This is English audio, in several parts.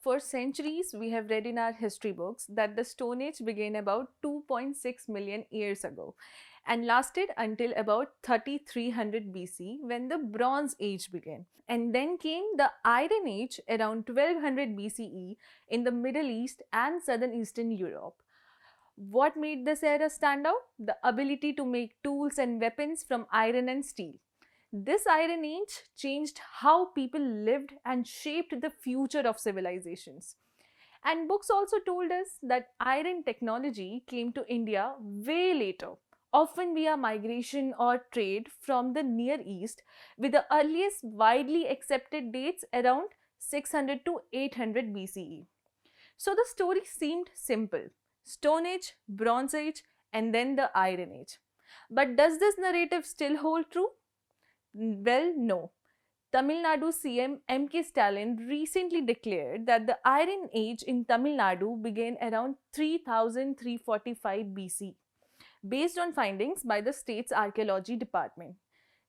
For centuries, we have read in our history books that the Stone Age began about 2.6 million years ago and lasted until about 3300 BC when the Bronze Age began. And then came the Iron Age around 1200 BCE in the Middle East and southern Eastern Europe. What made this era stand out? The ability to make tools and weapons from iron and steel. This Iron Age changed how people lived and shaped the future of civilizations. And books also told us that iron technology came to India way later, often via migration or trade from the Near East, with the earliest widely accepted dates around 600 to 800 BCE. So the story seemed simple: Stone Age, Bronze Age, and then the Iron Age. But does this narrative still hold true? Well, no. Tamil Nadu CM MK Stalin recently declared that the Iron Age in Tamil Nadu began around 3345 BC, based on findings by the state's archaeology department.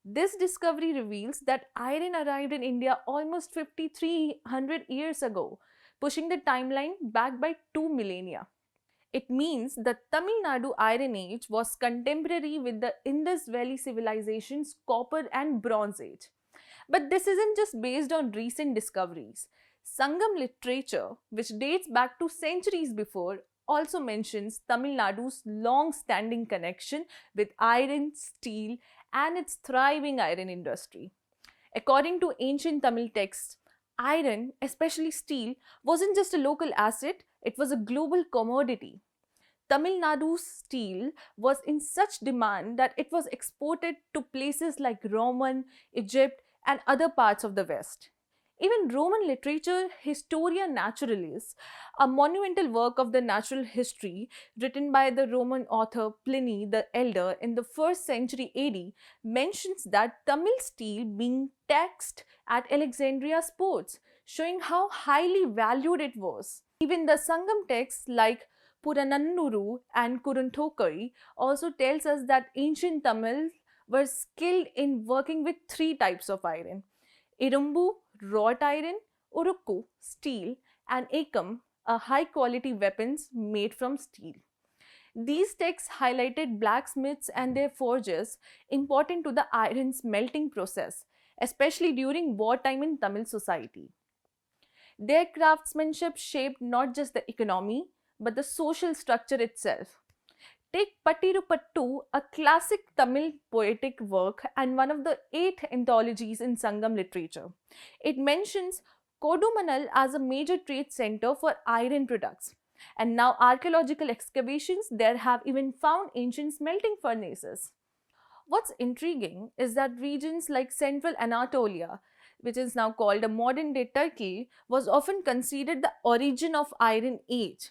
This discovery reveals that iron arrived in India almost 5300 years ago, pushing the timeline back by 2 millennia. It means the Tamil Nadu Iron Age was contemporary with the Indus Valley civilization's Copper and Bronze Age. But this isn't just based on recent discoveries. Sangam literature, which dates back to centuries before, also mentions Tamil Nadu's long standing connection with iron, steel, and its thriving iron industry. According to ancient Tamil texts, iron, especially steel, wasn't just a local asset, it was a global commodity. Tamil Nadu's steel was in such demand that it was exported to places like Roman, Egypt, and other parts of the West. Even Roman literature, Historia Naturalis, a monumental work of the natural history written by the Roman author Pliny the Elder in the 1st century AD, mentions that Tamil steel being taxed at Alexandria's ports, showing how highly valued it was. Even the Sangam texts like Puranannuru and Kurunthokari also tells us that ancient Tamils were skilled in working with three types of iron: Irumbu, wrought iron; Urukku, steel; and Ekam, a high quality weapons made from steel. These texts highlighted blacksmiths and their forges important to the iron smelting process, especially during wartime in Tamil society. Their craftsmanship shaped not just the economy but the social structure itself. Take Pattirupattu, a classic Tamil poetic work and one of the 8 anthologies in Sangam literature. It mentions Kodumanal as a major trade center for iron products. And now archaeological excavations there have even found ancient smelting furnaces. What's intriguing is that regions like central Anatolia, which is now called a modern day Turkey, was often considered the origin of Iron Age.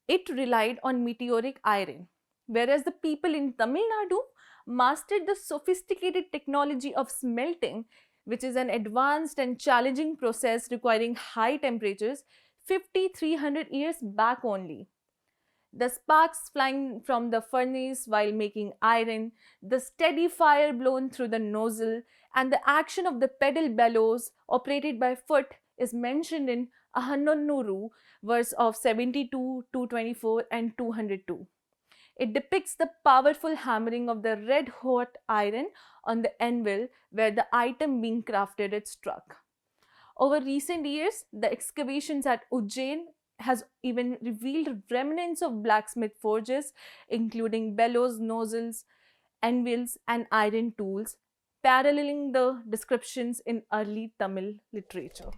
It relied on meteoric iron, whereas the people in Tamil Nadu mastered the sophisticated technology of smelting, which is an advanced and challenging process requiring high temperatures 5300 years back only. The sparks flying from the furnace while making iron, the steady fire blown through the nozzle, and the action of the pedal bellows operated by foot is mentioned in Ahannonnuru, verse of 72, 224, and 202. It depicts the powerful hammering of the red hot iron on the anvil where the item being crafted is struck. Over recent years, the excavations at Ujjain has even revealed remnants of blacksmith forges, including bellows, nozzles, anvils, and iron tools, paralleling the descriptions in early Tamil literature.